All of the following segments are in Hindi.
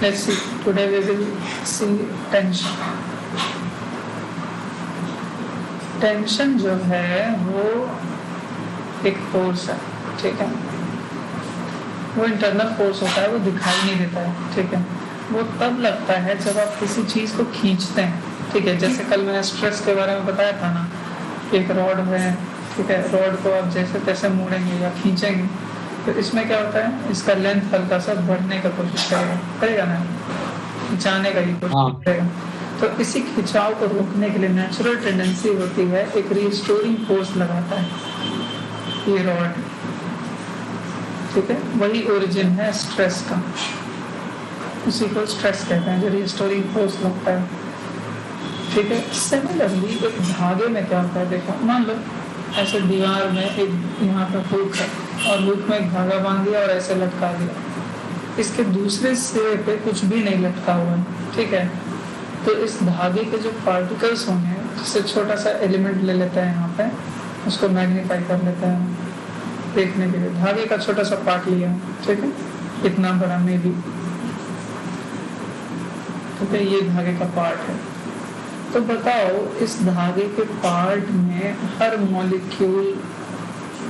Let's see. Today we will see tension. Tension जो है वो एक फोर्स है, ठीक है। वो इंटरनल फोर्स होता है, वो दिखाई नहीं देता है, ठीक है। वो तब लगता है जब आप किसी चीज़ को खींचते हैं, ठीक है। जैसे कल मैंने स्ट्रेस के बारे में बताया था ना, एक रॉड है, ठीक है। रॉड को आप जैसे तैसे मोड़ेंगे या खींचेंगे तो इसमें क्या होता है, इसका लेंथ हल्का सा बढ़ने का कोशिश करेगा ना, खिंचाने का ही कोशिश करेगा। तो इसी खिंचाव को रोकने के लिए नेचुरल टेंडेंसी होती है, एक रिस्टोरिंग फोर्स लगाता है ये रॉड, ठीक है। वही ओरिजिन है स्ट्रेस का, उसी को स्ट्रेस कहते हैं जो रिस्टोरिंग फोर्स लगता है, ठीक है। सिमिलरली एक धागे में क्या होता है, देखो मान लो ऐसे दीवार में एक यहाँ पे हुक है और हुक में एक धागा बांध दिया और ऐसे लटका दिया, इसके दूसरे सिरे पे कुछ भी नहीं लटका हुआ है, ठीक है। तो इस धागे के जो पार्टिकल्स होंगे, जैसे छोटा सा एलिमेंट ले लेते हैं यहाँ पे, उसको मैग्नीफाई कर लेते हैं देखने के लिए, धागे का छोटा सा पार्ट लिया, ठीक है, इतना बड़ा में भी, ठीक है, ये धागे का पार्ट है। तो बताओ इस धागे के पार्ट में हर मॉलिक्यूल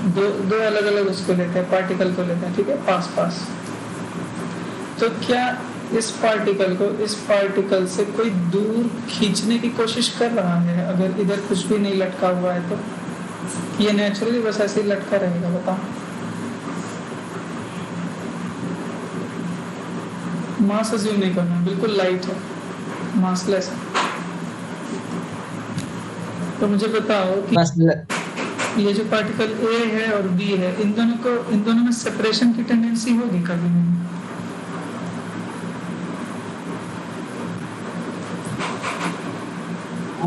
दो अलग अलग उसको लेते हैं, पार्टिकल को लेते हैं, ठीक है, पास पास। तो क्या इस पार्टिकल को इस पार्टिकल से कोई दूर खींचने की कोशिश कर रहा है? अगर इधर कुछ भी नहीं लटका हुआ है तो ये नेचुरली बस ऐसे ही लटका रहेगा, बताओ। मास अज्यूम नहीं करना, बिल्कुल लाइट है, मासलेस है। तो मुझे बताओ कि ये जो पार्टिकल ए है और बी है, इन दोनों में सेपरेशन की टेंडेंसी होगी कभी नहीं?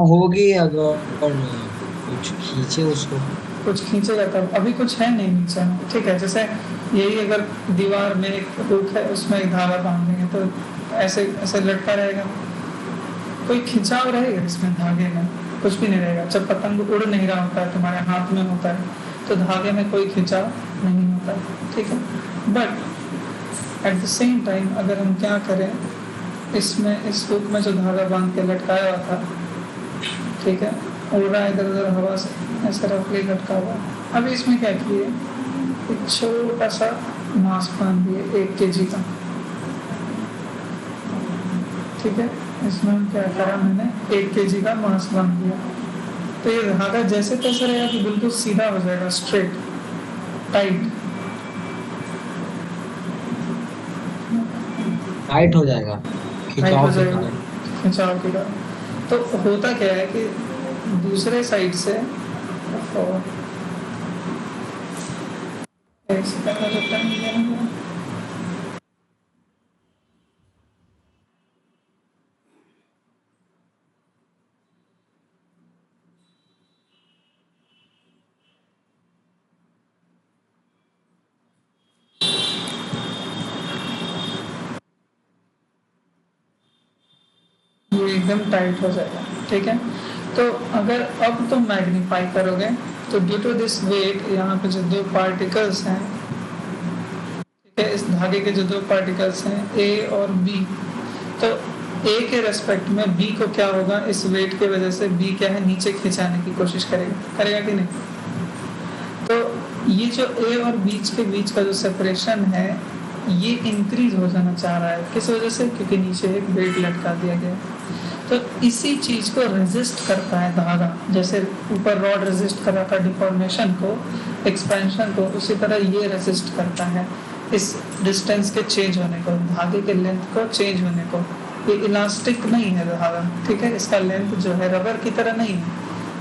होगी अगर कुछ खींचे उसको, कुछ खींचेगा तब, अभी कुछ है नहीं नीचे, ठीक है। जैसे यही अगर दीवार में एक हुक है, उसमें एक धागा बांध देंगे तो ऐसे ऐसे लटका रहेगा, कोई खिंचाव रहेगा इसमें? धागे में कुछ भी नहीं रहेगा। जब पतंग उड़ नहीं रहा होता है, तुम्हारे हाथ में होता है, तो धागे में कोई खिंचाव नहीं होता है, ठीक है। But at the same time अगर हम क्या करें, इसमें इस हुक में जो धागा बांध के लटकाया हुआ था, ठीक है, उड़ रहा है इधर उधर हवा से, ऐसा रफली लटका हुआ। अभी इसमें क्या किए, एक छोटा सा मास बांध दिए 1 kg का, ठीक है। इसमें हम क्या करा, मैंने 1 kg का मास बांध दिया, तो ये धागा जैसे तैसे रहेगा कि बिल्कुल सीधा हो जाएगा, स्ट्रेट टाइट हो जाएगा खिंचाव के कारण। तो होता क्या है कि दूसरे साइड से ये एकदम टाइट हो जाएगा, ठीक है। तो अगर अब तो मैग्नीफाई करोगे तो ड्यू टू दिस वेट, यहाँ पे जो 2 पार्टिकल्स हैं, ठीक है, इस धागे के जो 2 पार्टिकल्स हैं ए और बी, तो ए के रेस्पेक्ट में बी को क्या होगा, इस वेट के वजह से बी क्या है, नीचे खिंचाने की कोशिश करेगा कि नहीं? तो ये जो ए और बीच के बीच का जो सेपरेशन है, ये इंक्रीज हो जाना चाह रहा है, किस वजह से? क्योंकि नीचे एक वेट लटका दिया गया। तो इसी चीज को रेजिस्ट करता है धागा, जैसे ऊपर रॉड रेजिस्ट कर रहा था डिफॉर्मेशन को, एक्सपेंशन को, उसी तरह ये रेजिस्ट करता है इस डिस्टेंस के चेंज होने को, धागे के लेंथ को चेंज होने को। ये इलास्टिक नहीं है धागा, ठीक है, इसका लेंथ जो है रबर की तरह नहीं है,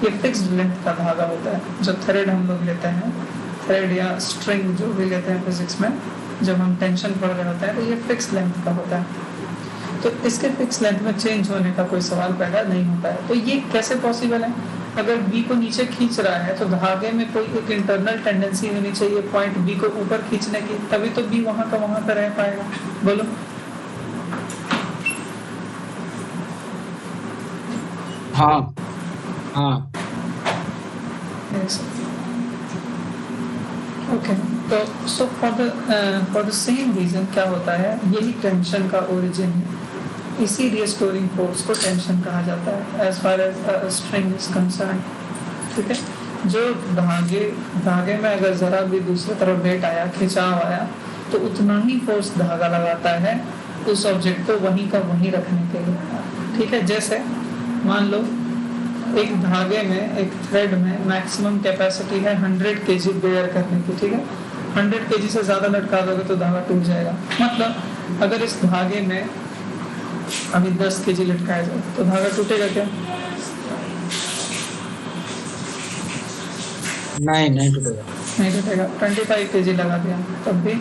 ये फिक्स्ड लेंथ का धागा होता है। जो थ्रेड हम लोग लेते हैं, थ्रेड या स्ट्रिंग जो भी लेते हैं फिजिक्स में, जब हम टेंशन पढ़ रहे होते हैं, तो ये फिक्स लेंथ का होता है। तो इसके फिक्स लेंथ में चेंज होने का कोई सवाल पैदा नहीं होता है। तो ये कैसे पॉसिबल है? अगर बी को नीचे खींच रहा है तो धागे में कोई एक इंटरनल टेंडेंसी होनी चाहिए पॉइंट बी को ऊपर खींचने की, तभी तो बी वहां का वहां पर रह पाएगा। बोलो। हाँ हाँ ओके, तो so for the same reason क्या होता है, यही टेंशन का ओरिजिन है, इसी रिस्टोरिंग फोर्स को टेंशन कहा जाता है as far as string is concern. ठीक है, जो धागे में अगर जरा भी दूसरी तरफ वेट आया, खिंचाव आया, तो उतना ही फोर्स धागा लगाता है उस ऑब्जेक्ट को वहीं का वहीं रखने के लिए। ठीक है, जैसे मान लो एक धागे में, एक थ्रेड में मैक्सिमम कैपेसिटी है 100 केजी बेयर करने की। ठीक है, 100 केजी से ज़्यादा लटका दोगे तो धागा टूट जाएगा। मतलब अगर इस धागे में अभी 10 केजी लटकाया जाए तो धागा टूटेगा क्या? नहीं टूटेगा। नहीं टूटेगा। 25 केजी लगा दिया तब भी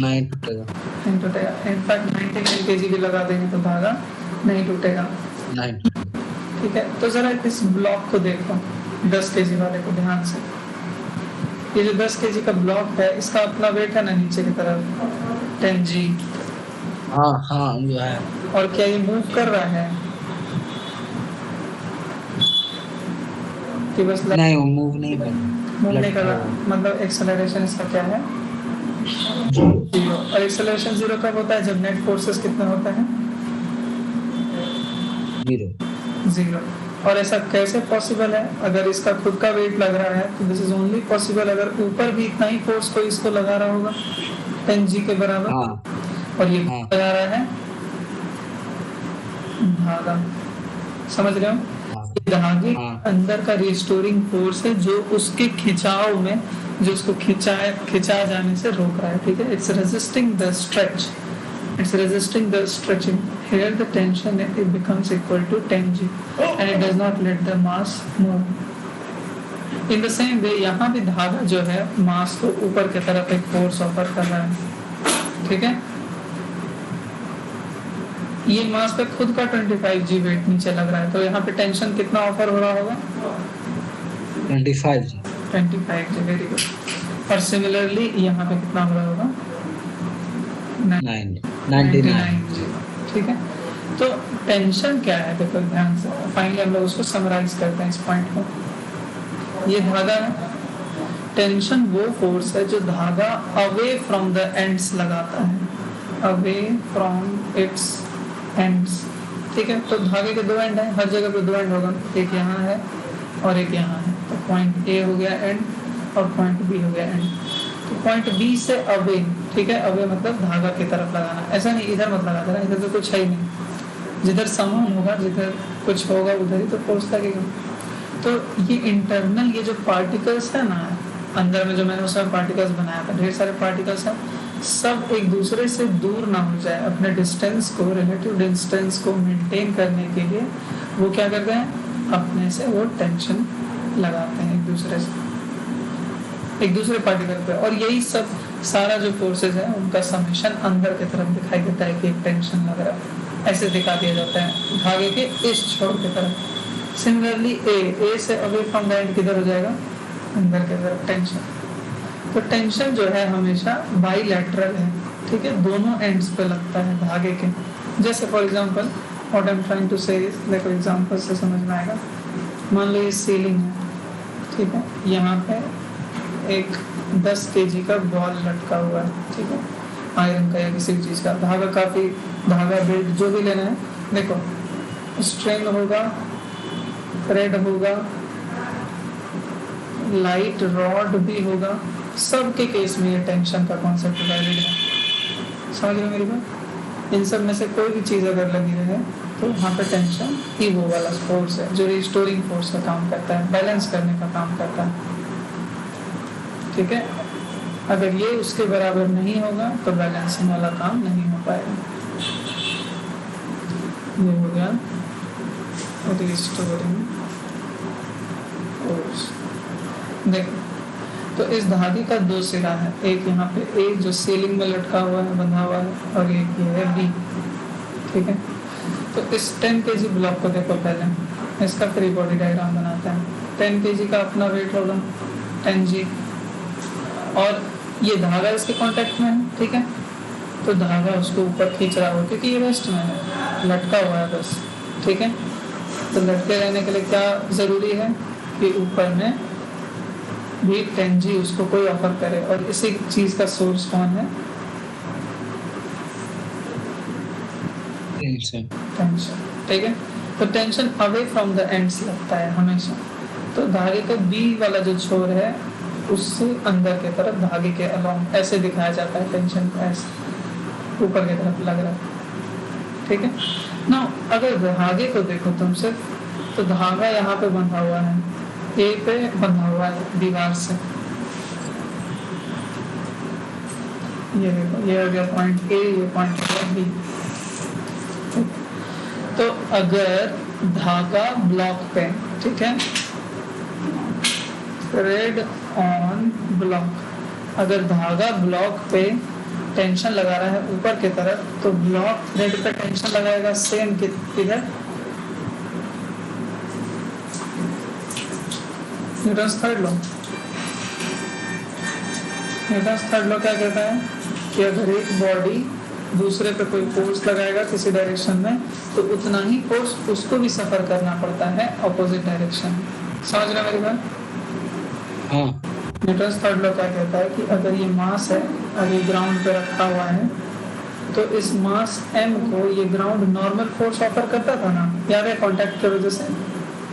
नहीं टूटेगा। नहीं टूटेगा। इनफैक्ट 99 केजी भी लगा देंगे तो धागा नहीं टूटेगा। नहीं टूटेगा। ठीक है, तो जरा इस ब्लॉक को देखो, 10 केजी वाले को ध्यान से। ये जो 10 केजी का ब्लॉक है, इसका अपना वेट है ना नीचे की तरफ 10G। हाँ जो है। और क्या ये मूव कर रहा है कि बस नहीं, वो मूव नहीं कर मूव नहीं कर रहा? मतलब एक्सेलरेशन इसका क्या है? 0। और एक्सेलरेशन 0 कब होता है? जब नेट फोर्सेस कितने होते हैं? 0। और ऐसा कैसे पॉसिबल है? अगर इसका खुद का वेट लग रहा है तो दिस इज ओनली पॉसिबल अगर ऊपर भी इतना ही फोर्स कोई इसको लगा रहा होगा 10G के बराबर। और ये लगा रहा है धागा, समझ रहे हो? धागे अंदर का रिस्टोरिंग फोर्स है जो उसके खिंचाव में, जो उसको खिंचा जाने से रोक रहा है। ठीक है, it's resisting the stretch, it's resisting the stretching. Here the tension it becomes equal to 10G and it does not let the mass move. In the same way यहाँ भी धागा जो है मास को ऊपर की तरफ एक फोर्स ऑफर कर रहा है। ठीक है, ये मास पे खुद का 25G वेट नीचे लग रहा है, तो यहाँ पे टेंशन कितना ऑफर हो रहा होगा? 25G। 25G, very good. और सिमिलरली यहाँ पे कितना हो रहा होगा? 99G। ठीक है, तो टेंशन क्या है देखो ध्यान से। फाइनली हम लोग उसको समराइज करते हैं इस पॉइंट को। ये धागा है, टेंशन वो फोर्स है जो धागा अवे फ्रॉम द एंड्स लगाता है, अवे फ्रॉम इट्स एंड्स। ठीक है, तो धागे के 2 एंड है, हर जगह पे 2 एंड होगा, एक यहाँ है और एक यहाँ है। तो पॉइंट ए हो गया एंड और पॉइंट बी हो गया एंड। तो पॉइंट बी से अवे, ठीक है, अवे मतलब धागा की तरफ लगाना। ऐसा नहीं इधर मत लगा देना, इधर तो कुछ है ही नहीं। जिधर समान होगा, जिधर कुछ होगा उधर ही तो फोर्स लगेगा। तो ये इंटरनल, ये जो पार्टिकल्स है ना अंदर में, जो मैंने उसमें पार्टिकल्स बनाया था, ढेर सारे पार्टिकल्स हैं, सब एक दूसरे से दूर ना हो जाए, अपने डिस्टेंस को, रिलेटिव डिस्टेंस को मेंटेन करने के लिए वो क्या करते हैं, अपने से वो टेंशन लगाते हैं एक दूसरे पार्टिकल पे। और यही सब सारा जो फोर्सेस है उनका समेशन अंदर की तरफ दिखाई देता है कि एक टेंशन लग रहा है, ऐसे दिखा दिया जाता है धागे के इस छोर की तरफ। सिमिलरली ए से अवे फ्रॉम द एंड किधर हो जाएगा, अंदर की तरफ टेंशन। तो टेंशन जो है हमेशा बाइलैटरल है, ठीक है, दोनों एंड्स पे लगता है धागे के। जैसे for example what I am trying to say is, देखो एग्जांपल से समझ में आएगा। मान लो ये सीलिंग है, ठीक है, यहाँ पे एक 10 kg का बॉल लटका हुआ है, ठीक है, आयरन का या किसी भी चीज़ का। धागा बेल्ट जो भी लेना है, देखो स्ट्रिंग होगा, थ्रेड होगा, लाइट रॉड भी होगा, सबके केस में ये टेंशन का कॉन्सेप्ट वैलिड है। समझ रहे हो मेरी बात? इन सब में से कोई भी चीज़ अगर लगी रहे तो वहाँ पे टेंशन ही वो वाला फोर्स है जो रिस्टोरिंग फोर्स का काम करता है, बैलेंस करने का काम करता है। ठीक है, अगर ये उसके बराबर नहीं होगा तो बैलेंसिंग वाला काम नहीं हो पाएगा। ये हो गया रिस्टोरिंग फोर्स। देखो, तो इस धागे का 2 सिरा है, एक यहाँ पे एक जो सीलिंग में लटका हुआ है, बंधा हुआ है, और एक ये है बी। ठीक है, तो इस 10 kg ब्लॉक को देखो, पहले इसका फ्री बॉडी डायग्राम बनाते हैं। 10 kg का अपना वेट होगा 10G, और ये धागा इसके कांटेक्ट में है, ठीक है, तो धागा उसको ऊपर खींच रहा हो क्योंकि ये रेस्ट में है, लटका हुआ है बस। ठीक है, तो लटके रहने के लिए क्या ज़रूरी है कि ऊपर में भी 10G उसको कोई ऑफर करे, और इसी चीज का सोर्स कौन है? टेंशन। टेंशन, ठीक है। तो tension away from the ends लगता है हमेशा। तो धागे का बी वाला जो छोर है उससे अंदर के तरफ धागे के अलोंग ऐसे दिखाया जाता है टेंशन को, ऐसे ऊपर की तरफ लग रहा है, ठीक है ना। अगर धागे को देखो तुम सिर्फ, तो धागा यहाँ पे बंधा हुआ है, ए पे बंधा हुआ है दीवार से, ये देखो, ये हो गया पॉइंट ए, ये पॉइंट बी। तो अगर धागा ब्लॉक पे, ठीक है, थ्रेड ऑन ब्लॉक, अगर धागा ब्लॉक पे टेंशन लगा रहा है ऊपर की तरफ, तो ब्लॉक थ्रेड पे टेंशन लगाएगा सेम किधर, Newton's third law. Newton's third law क्या कहता है कि अगर एक बॉडी दूसरे पे कोई फोर्स लगाएगा किसी डायरेक्शन में, तो उतना ही फोर्स उसको भी सफर करना पड़ता है अपोजिट डायरेक्शन में। समझ रहे मेरी बात? हाँ। न्यूटन्स थर्ड लॉ क्या कहता है कि अगर ये मास है और ये ग्राउंड पे रखा हुआ है, तो इस मास m को ये ग्राउंड नॉर्मल फोर्स ऑफर करता था ना, याद है, कांटेक्ट की वजह से।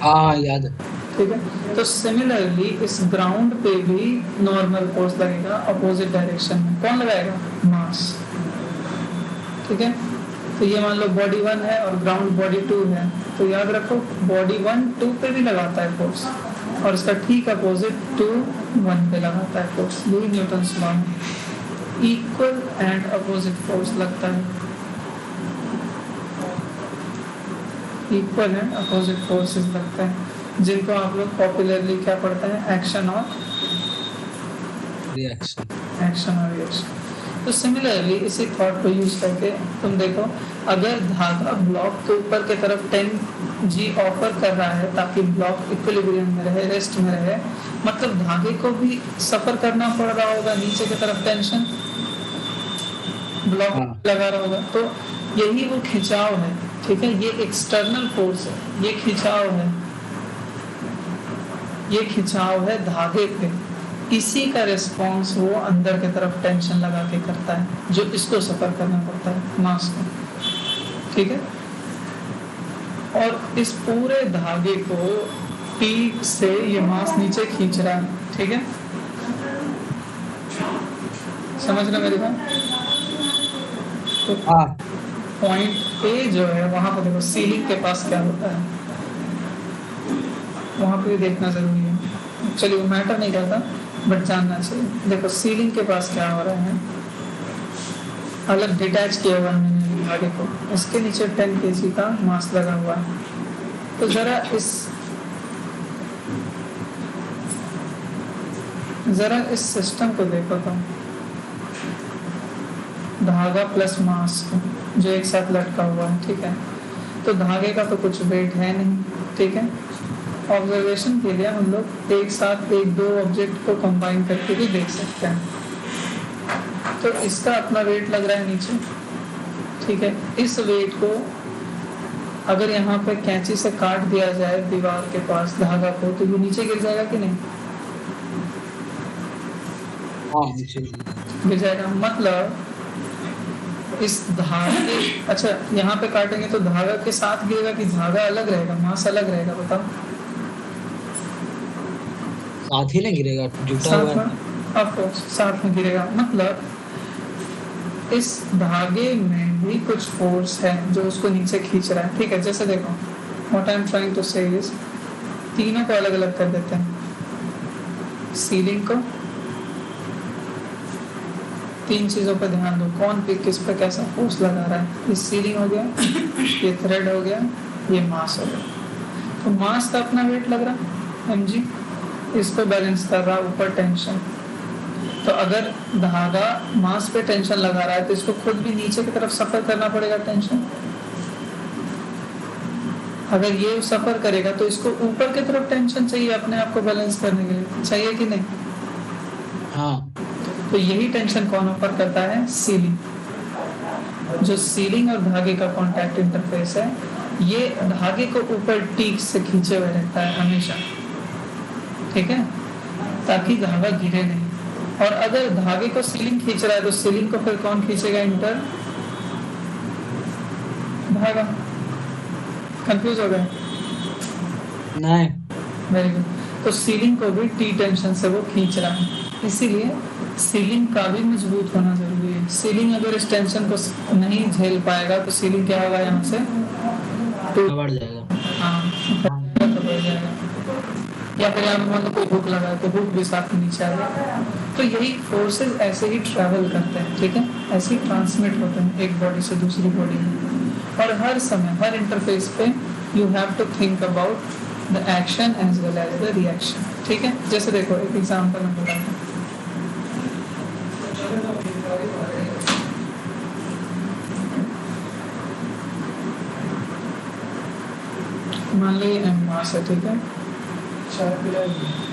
हाँ याद है। ठीक है, तो सिमिलरली इस ग्राउंड पे भी नॉर्मल फोर्स लगेगा अपोजिट डायरेक्शन में। कौन लगाएगा? मास। ठीक है, तो ये मान लो बॉडी 1 है और ग्राउंड बॉडी 2 है, तो याद रखो बॉडी 1 2 पे भी लगाता है फोर्स, और इसका ठीक अपोजिट 2 1 पे लगाता है फोर्स। यही न्यूटन्स लॉ है, इक्वल एंड अपोजिट फोर्स लगता है, इक्वल एंड अपोजिट फोर्सेस लगता है, जिनको आप लोग पॉपुलरली क्या पढ़ते हैं? एक्शन और रिएक्शन। एक्शन और रिएक्शन। तो सिमिलरली इसी थॉट को यूज करके तुम देखो, अगर धागा ब्लॉक के ऊपर के तरफ 10G ऑफर कर रहा है ताकि ब्लॉक इक्विलिब्रियम में रहे, रेस्ट में रहे, मतलब धागे को भी सफर करना पड़ रहा होगा नीचे की तरफ, टेंशन ब्लॉक लगा रहा होगा, तो यही वो खिंचाव है। ठीक है, ये एक्सटर्नल फोर्स है, ये खिंचाव है, ये खिंचाव है धागे पे, इसी का रिस्पॉन्स वो अंदर की तरफ टेंशन लगा के करता है, जो इसको सफर करना पड़ता है मास को। ठीक है, और इस पूरे धागे को पीक से ये मास नीचे खींच रहा है। ठीक है, समझ रहे मेरी बात? तो पॉइंट ए जो है वहां पर देखो, सीलिंग के पास क्या होता है वहां पर भी देखना जरूरी है। चलिए वो मैटर नहीं करता, बट जानना चाहिए। देखो सीलिंग के पास क्या हो रहा है, अलग डिटैच किया हुआ है धागे को, इसके नीचे 10 kg का मास लगा हुआ है। तो जरा इस सिस्टम को देखो तो, धागा प्लस मास जो एक साथ लटका हुआ है। ठीक है, तो धागे का तो कुछ वेट है नहीं। ठीक है, ऑब्जर्वेशन के लिए हम लोग एक साथ एक दो ऑब्जेक्ट को कंबाइन करके भी देख सकते हैं। तो इसका अपना वेट लग रहा है नीचे। ठीक है, इस वेट को अगर यहाँ पे कैंची से काट दिया जाए दीवार के पास धागा को, तो ये नीचे गिर जाएगा कि नहीं? हाँ, नीचे गिर जाएगा। मतलब इस धागे, अच्छा यहाँ पे काटेंगे तो धागा के साथ गिरेगा कि धागा अलग रहेगा, मास अलग रहेगा? बताओ। साथ ही नहीं गिरेगा, जुटा हुआ है। ऑफकोर्स साथ में गिरेगा। मतलब इस धागे में भी कुछ फोर्स है जो उसको नीचे खींच रहा है। ठीक है, जैसे देखो, what I am trying to say is, तीनों को अलग अलग कर देते हैं। सीलिंग को, तीन चीजों पर ध्यान दो, कौन पे किस पे कैसा फोर्स लगा रहा है। ये सीलिंग हो गया, ये थ्रेड हो गया, ये मास हो गया। तो मास का अपना वेट लग रहा है mg, इसको बैलेंस कर रहा है ऊपर टेंशन। तो अगर धागा मास पे टेंशन लगा रहा है तो इसको खुद भी नीचे की तरफ सफर करना पड़ेगा टेंशन। अगर ये सफर करेगा तो इसको ऊपर की तरफ टेंशन चाहिए अपने आप को बैलेंस करने के लिए, चाहिए कि नहीं? हाँ। तो यही टेंशन कौन ऑफर करता है? सीलिंग। जो सीलिंग और धागे का कॉन्टैक्ट इंटरफेस है, ये धागे को ऊपर टीक से खींचे हुए रहता है हमेशा। ठीक है, ताकि धागा गिरे नहीं। और अगर धागे को सीलिंग खींच रहा है तो सीलिंग को फिर कौन खींचेगा? इंटर धागा। कंफ्यूज हो गए? नहीं। Very good. तो सीलिंग को भी टी टेंशन से वो खींच रहा है, इसीलिए सीलिंग का भी मजबूत होना जरूरी है। सीलिंग अगर इस टेंशन को नहीं झेल पाएगा तो सीलिंग क्या होगा? यहाँ से बढ़ जाएगा। हाँ, तो बढ़ जाएगा। या फिर यहाँ मान लो कोई हुक लगा है तो हुक भी साथ में नीचे आएगा। तो यही फोर्सेस ऐसे ही ट्रैवल करते हैं, ठीक है, ऐसे ही ट्रांसमिट होते हैं एक बॉडी से दूसरी बॉडी में। और हर समय हर इंटरफेस पे you have to think about the action as well as the reaction, ठीक है। जैसे देखो एक एग्जांपल मैं बताता हूँ। मान लो ये एम मास है, ठीक है,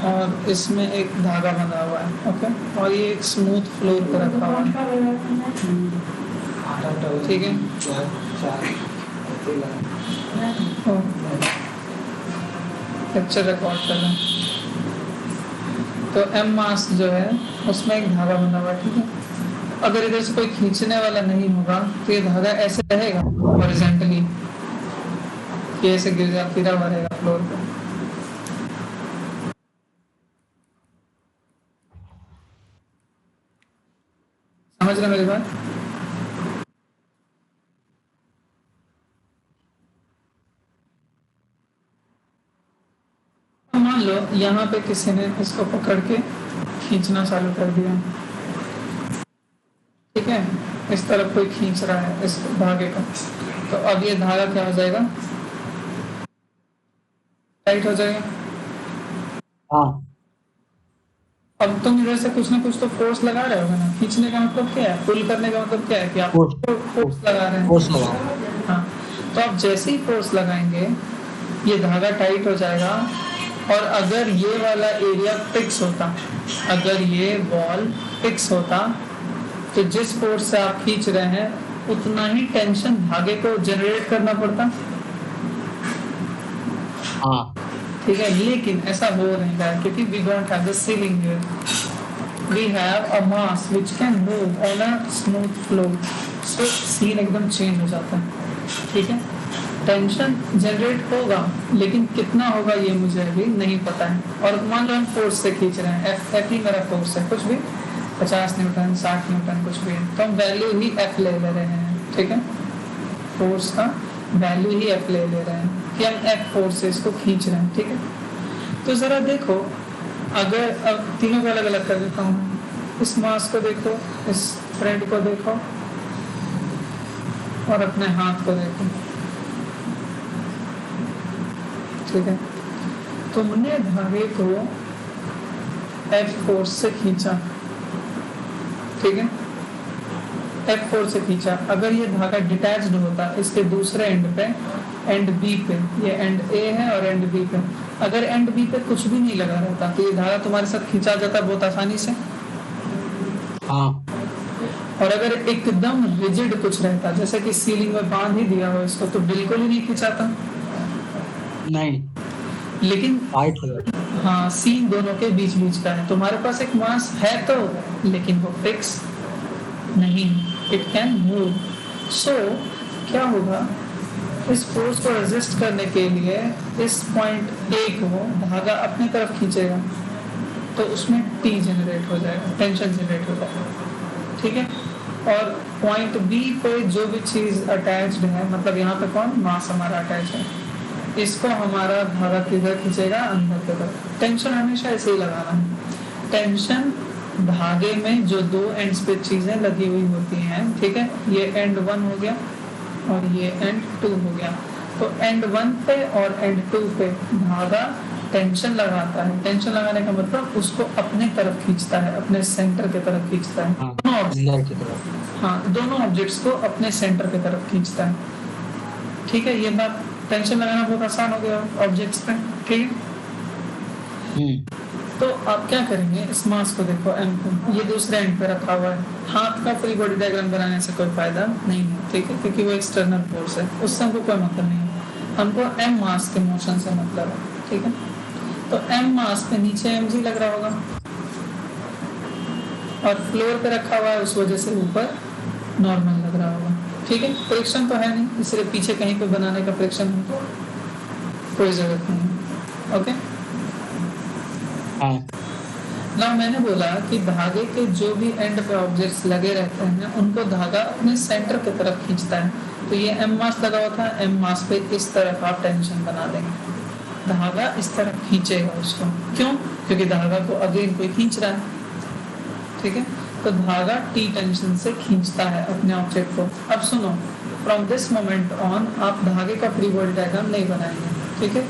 और इसमें एक धागा बंधा हुआ है, ओके, और ये एक स्मूथ फ्लोर पर रखा हुआ है, ठीक है। लेक्चर रिकॉर्ड कर रहे हैं। तो एम मास जो है उसमें एक धागा बंधा हुआ है, ठीक है। अगर इधर से कोई खींचने वाला नहीं होगा तो ये धागा ऐसे रहेगा हॉरिजॉन्टली, ये ऐसे गिरा हुआ रहेगा फ्लोर पे। समझ रहे मेरी बात? मान लो यहाँ पे किसी ने इसको पकड़ के खींचना चालू कर दिया, ठीक है, इस तरफ कोई खींच रहा है इस धागे को, तो अब ये धागा क्या हो जाएगा? टाइट हो जाएगा। हाँ। अब तुम इधर से कुछ ना कुछ तो फोर्स लगा रहे हो ना। खींचने का मतलब क्या है? पुल करने का मतलब क्या है? कि आप फोर्स लगा रहे हैं। फोर्स लगा। हाँ, तो आप जैसे ही फोर्स लगाएंगे ये धागा टाइट हो जाएगा। और अगर ये वाला एरिया फिक्स होता, अगर ये वॉल फिक्स होता, तो जिस फोर्स से आप खींच रहे हैं उतना ही टेंशन धागे को जनरेट करना पड़ता। हाँ, ठीक है, लेकिन ऐसा हो नहीं रहा है क्योंकि we don't have the ceiling here. We have a mass which can move on a smooth flow. So scene एकदम चेंज हो जाता है, ठीक है। टेंशन जनरेट होगा लेकिन कितना होगा ये मुझे अभी नहीं पता है। और मान लो हम फोर्स से खींच रहे हैं, एफ ही मेरा फोर्स है, कुछ भी 50 न्यूटन 60 न्यूटन कुछ भी है, तो हम वैल्यू ही एफ ले रहे हैं, ठीक है। फोर्स का वैल्यू ही एफ ले रहे हैं कि हम एफ फोर्स से इसको खींच रहे हैं, ठीक है। तो जरा देखो, अगर अब तीनों को अलग अलग कर देता हूँ, इस मास को देखो, इस थ्रेड को देखो और अपने हाथ को देखो, ठीक है। तुमने धागे को एफ फोर्स से खींचा, ठीक है, एफ फोर्स से खींचा। अगर ये धागा डिटैच्ड होता इसके दूसरे एंड पे, एंड बी पे, ये एंड ए है और एंड बी पे, अगर एंड बी पे कुछ भी नहीं लगा रहता तो ये धागा तुम्हारे साथ खींचा जाता बहुत आसानी से। हाँ। और अगर एकदम रिजिड कुछ रहता, जैसे कि सीलिंग में बांध ही दिया हो इसको, तो बिल्कुल ही नहीं खींचाता। नहीं, लेकिन टाइट हो जाता। हाँ, सीन दोनों के बीच बीच का है। तुम्हारे पास एक मास है तो, लेकिन वो फिक्स नहीं, इट कैन मूव। सो क्या होगा, इस फोर्स को रेजिस्ट करने के लिए इस पॉइंट ए को धागा अपने तरफ खींचेगा तो उसमें टी जनरेट हो जाएगा, टेंशन जनरेट हो जाएगा, ठीक है। और पॉइंट बी पे जो भी चीज अटैच्ड है, मतलब यहाँ पे कौन, मास हमारा अटैच है, इसको हमारा धागा किधर खींचेगा, अंदर की तरफ। टेंशन हमेशा ऐसे ही लगाना है। टेंशन धागे में जो दो एंड्स पे चीजें लगी हुई होती हैं, ठीक है, ये एंड 1 हो गया और ये एंड 2 हो गया, तो एंड 1 पे और एंड 2 पे धागा टेंशन लगाता है। टेंशन लगाने का मतलब उसको अपने तरफ खींचता है, अपने सेंटर की तरफ खींचता है। दोनों ऑब्जेक्ट्स को अपने सेंटर की तरफ खींचता है, ठीक है। ये बात, टेंशन लगाना बहुत आसान हो गया ऑब्जेक्ट्स पे, ठीक है। तो आप क्या करेंगे, इस मास को देखो, एम को, ये दूसरे एंड पे रखा हुआ है। हाथ का फ्री बॉडी डायग्राम बनाने से कोई फायदा नहीं है, ठीक है, क्योंकि वो एक्सटर्नल फोर्स है, उससे हमको कोई मतलब नहीं है। हमको एम मास के मोशन से मतलब है, ठीक है। तो एम मास के नीचे एम जी लग रहा होगा, और फ्लोर पे रखा हुआ है, उस वजह से ऊपर नॉर्मल लग रहा होगा। ठीक है, फ्रिक्शन तो है नहीं, इसलिए पीछे कहीं पे बनाने का फ्रिक्शन हमको कोई जरूरत नहीं है। ओके, हाँ ना मैंने बोला कि धागे के जो भी एंड पे ऑब्जेक्ट्स लगे रहते हैं उनको धागा अपने सेंटर की तरफ खींचता है। तो ये एम मास लगा हुआ था, एम मास पे इस तरफ आप टेंशन बना देंगे, धागा इस तरफ खींचेगा उसको। क्यों? क्योंकि धागा को अगेन कोई खींच रहा है। ठीक है, तो धागा टी टेंशन से खींचता है अपने ऑब्जेक्ट को। अब सुनो, फ्रॉम दिस मोमेंट ऑन आप धागे का फ्री बॉडी डायग्राम नहीं बनाएंगे। ठीक है,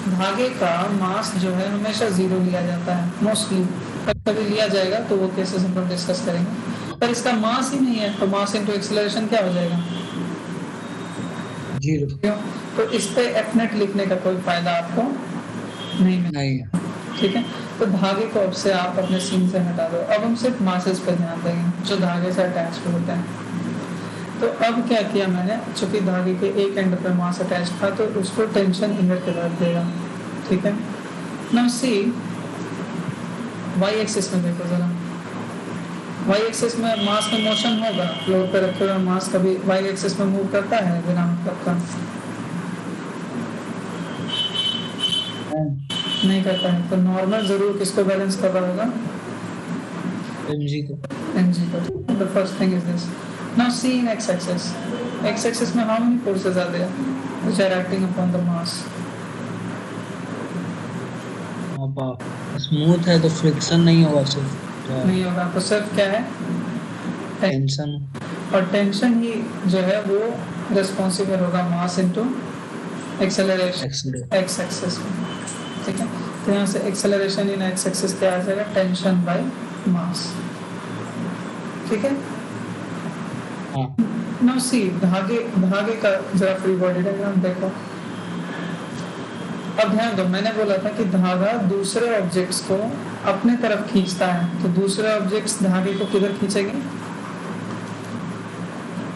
धागे का मास जो है हमेशा 0 लिया जाता है मोस्टली, कभी लिया जाएगा तो वो केसेस हम लोग डिस्कस करेंगे, पर इसका मास ही नहीं है, तो मास इनटू एक्सेलरेशन क्या हो जाएगा? 0। क्यों? तो इस पे एफ नेट लिखने का कोई फायदा आपको नहीं मिलेगा। नहीं। ठीक है, तो धागे को अब से आप अपने सीन से हटा दो। अब हम सिर्फ मासेस पे ध्यान देंगे जो धागे से अटैच होते हैं। तो अब क्या किया मैंने, चूंकि धागे के एक एंड पे मास अटैच था तो उसको टेंशन इधर की तरफ देगा। ठीक है, नाउ सी वाई एक्सिस में देखो जरा, वाई एक्सिस में मास में मोशन होगा, फ्लोर पे रखे हुए मास कभी वाई एक्सिस में मूव करता है बिना मतलब का? नहीं करता है। तो नॉर्मल जरूर किसको बैलेंस कर रहा होगा? mg को। mg को। The first thing is this. Now see in x-axis. X-axis में how many forces are there which are acting upon the mass? अब स्मूथ है तो फ्रिक्शन नहीं होगा, सिर्फ नहीं होगा, तो सिर्फ क्या है? टेंशन। और टेंशन ही जो है वो रिस्पॉन्सिबल होगा मास इनटू एक्सेलरेशन एक्स एक्सिस में। ठीक है, तो यहाँ से एक्सेलरेशन इन एक्स एक्सिस क्या आ जाएगा? Tension by mass. ठीक है, हाँ नाउ सी धागे का जरा फ्री बॉडी डायग्राम देखो। अब ध्यान दो, मैंने बोला था कि धागा दूसरे ऑब्जेक्ट्स को अपने तरफ खींचता है, तो दूसरे ऑब्जेक्ट्स धागे को किधर खींचेंगे?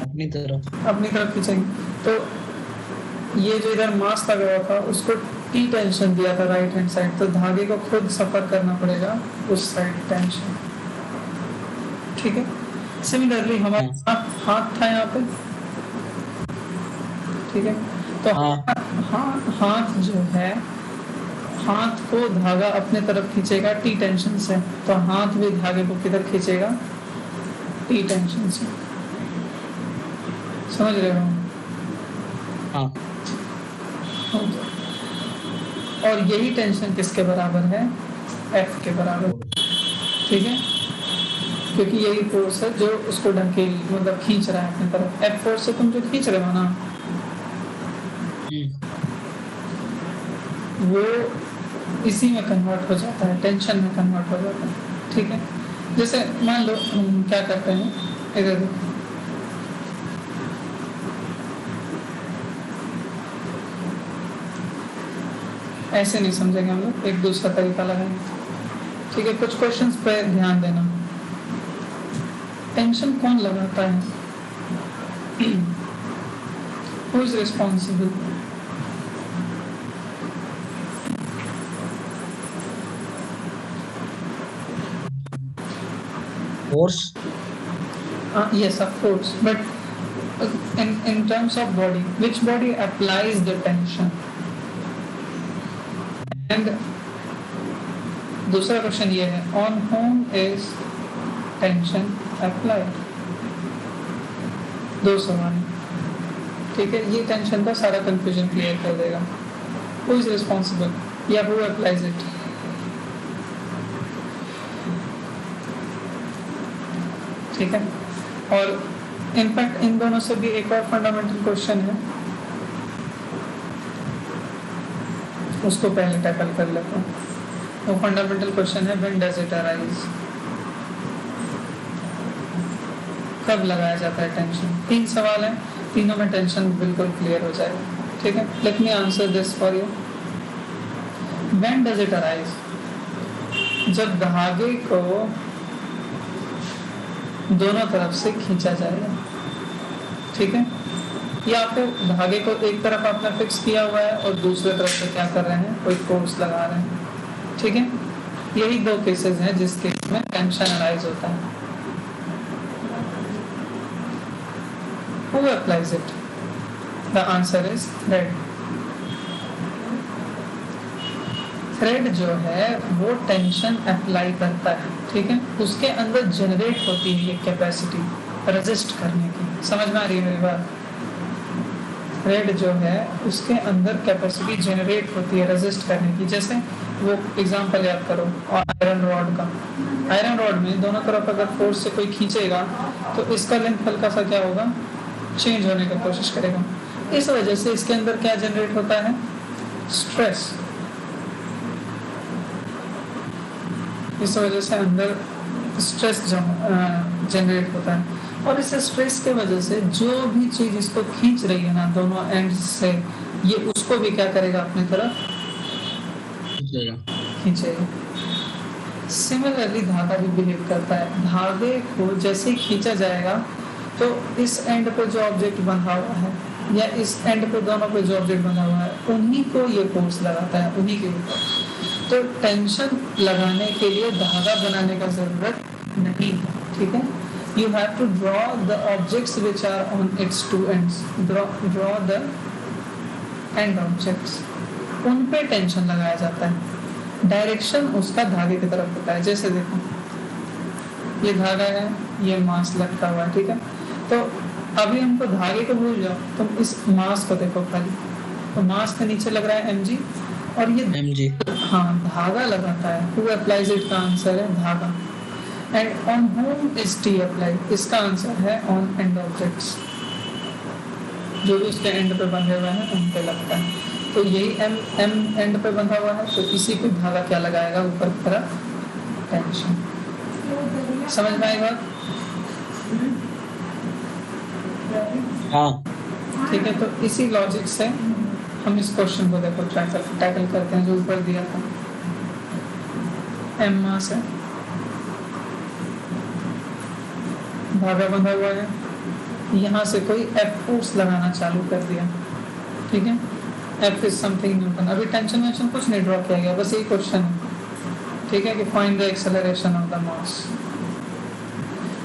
अपनी तरफ खींचेंगे। तो ये जो इधर मास लगा हुआ था उसको टी टेंशन दिया था राइट हैंड साइड, तो धागे को खुद सफर करना पड़ेगा उस साइड टेंशन। ठीक है, सिमिलरली हमारे हाथ था यहाँ पे। ठीक है, तो हाथ जो है, हाथ को धागा अपने तरफ खींचेगा टी टेंशन से, तो हाथ भी धागे को किधर खींचेगा? टी टेंशन से। समझ रहे हो? हाँ। और यही टेंशन किसके बराबर है? F के बराबर। ठीक है, क्योंकि यही फोर्स है जो उसको ढकेल मतलब खींच रहा है अपनी तरफ। F फोर्स से तुम जो खींच रहे हो ना, वो इसी में कन्वर्ट हो जाता है, टेंशन में कन्वर्ट हो जाता है। ठीक है, जैसे मान लो हम क्या करते हैं, इधर देखो, ऐसे नहीं समझेंगे हम लोग, एक दूसरा तरीका लगाएंगे। ठीक है, कुछ क्वेश्चंस पे ध्यान देना। टेंशन कौन लगाता है? Who is responsible? Force. Yes, of course, but in terms of body, which body applies the tension? And दूसरा क्वेश्चन ये है, on whom is tension applied? दो सवाल। ठीक है, ये टेंशन का सारा कंफ्यूजन क्लियर कर देगा। Who is responsible या who applies it? ठीक है, और इनफैक्ट इन दोनों से भी एक और फंडामेंटल क्वेश्चन है, उसको पहले टैकल कर लेता हूँ। वो फंडामेंटल क्वेश्चन है, व्हेन डज इट अराइज? कब लगाया जाता है टेंशन? 3 सवाल हैं, तीनों में टेंशन बिल्कुल क्लियर हो जाएगा। ठीक है, let me answer this for you. When does it arise? जब धागे को दोनों तरफ से खींचा जाएगा। ठीक है, या आपको धागे को एक तरफ आपने फिक्स किया हुआ है और दूसरे तरफ से क्या कर रहे हैं, कोई फोर्स लगा रहे हैं। ठीक है, यही दो केसेस हैं जिस केस में टेंशन अराइज होता है। Who applies it? The answer is thread. Thread जो है वो टेंशन अप्लाई करता है, ठीक है, उसके अंदर जनरेट होती है ये कैपेसिटी रेजिस्ट करने की। समझ में आ रही है मेरी बात? थ्रेड जो है उसके अंदर कैपेसिटी जनरेट होती है रेजिस्ट करने की। जैसे वो एग्जांपल याद करो आयरन रॉड का। आयरन रॉड में दोनों तरफ अगर फोर्स से कोई खींचेगा तो इसका लेंथ हल्का सा क्या होगा, चेंज होने की कोशिश करेगा। इस वजह से इसके अंदर क्या जनरेट होता है, स्ट्रेस। इस वजह से अंदर स्ट्रेस जनरेट होता है, और इस स्ट्रेस के वजह से जो भी चीज इसको खींच रही है ना दोनों एंड से, ये उसको भी क्या करेगा, अपनी तरफ खींचेगा। सिमिलरली धागा भी बिहेव करता है। धागे को जैसे ही खींचा जाएगा तो इस एंड पे जो ऑब्जेक्ट बंधा हुआ है या इस एंड पे दोनों पे जो ऑब्जेक्ट बंधा हुआ है उन्हीं को ये फोर्स लगाता है, उन्हीं के ऊपर। तो टेंशन लगाने के लिए धागा बनाने का जरूरत नहीं, ठीक है। You have to draw the objects which are on its two ends, draw the end objects, उन पे टेंशन लगाया जाता है। डायरेक्शन उसका धागे की तरफ होता है। जैसे देखो ये धागा है, ये मास लटका हुआ है, ठीक है। तो अभी हमको धागे को भूल जाओ, तुम इस मास को देखो खाली, तो मास के नीचे लग रहा है mg, और ये mg, हाँ, धागा लगाता है। Who applies it का आंसर है धागा। And on whom is T applied? इसका आंसर है on end objects, जो भी उसके एंड पे बंधे हुए हैं उन पे लगता है। तो यही m एंड पे बंधा हुआ है, तो इसी पे धागा क्या लगाएगा, ऊपर की तरफ टेंशन। समझ में आई बात? हाँ, ठीक है। तो इसी लॉजिक से हम इस क्वेश्चन को देखो टैकल करते हैं जो ऊपर दिया था। m मास है, धागा बंधा हुआ है, यहाँ से कोई F फोर्स लगाना चालू कर दिया, ठीक है। F is something Newton. अभी टेंशन वेंशन कुछ नहीं ड्रॉ किया गया, बस यही क्वेश्चन है, ठीक है, कि find the acceleration of the mass.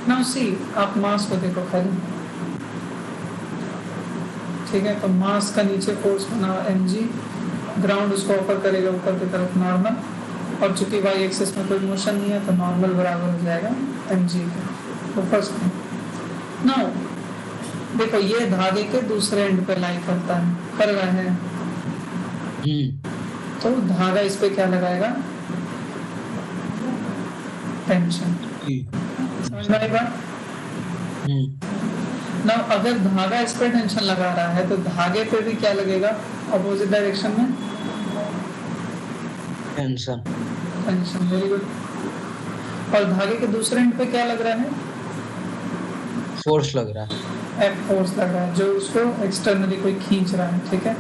Now see, आप मास को देखो खाली, ठीक है। तो मास का नीचे फोर्स बना हुआ mg, ग्राउंड उसको ऑफर करेगा ऊपर की तरफ नॉर्मल, और चूंकि y एक्सिस में कोई मोशन नहीं है तो नॉर्मल बराबर हो जाएगा mg का। तो फर्स्ट नाउ देखो ये धागे के दूसरे एंड पे लाई करता है, कर रहा है, तो धागा इस पे क्या लगाएगा, टेंशन। समझ में आई बात? ना अगर धागा इस पे टेंशन लगा रहा है तो धागे पे भी क्या लगेगा, अपोजिट डायरेक्शन में टेंशन। Tension, very good. और धागे के दूसरे एंड पे क्या लग रहा है, फोर्स लग रहा है, F फोर्स लग रहा है, जो उसको एक्सटर्नली कोई खींच रहा है, ठीक है।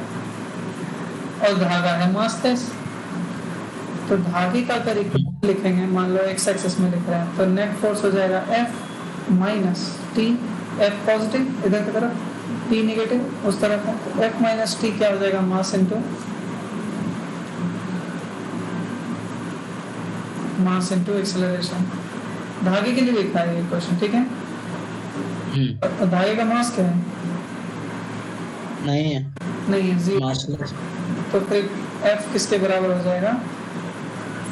और धागा है मासलेस, तो धागे का अगर इक्वेशन लिखेंगे, मान लो x एक्सिस में लिख रहे हैं, तो नेट फोर्स हो जाएगा F minus T, F positive इधर की तरफ, T नेगेटिव उस तरफ है, तो F माइनस टी क्या हो जाएगा, मास इनटू एक्सेलरेशन। धागे के लिए लिखा है ये क्वेश्चन, ठीक है। तो धागे का मास क्या है, नहीं है जीरो, तो फिर F किसके बराबर हो जाएगा,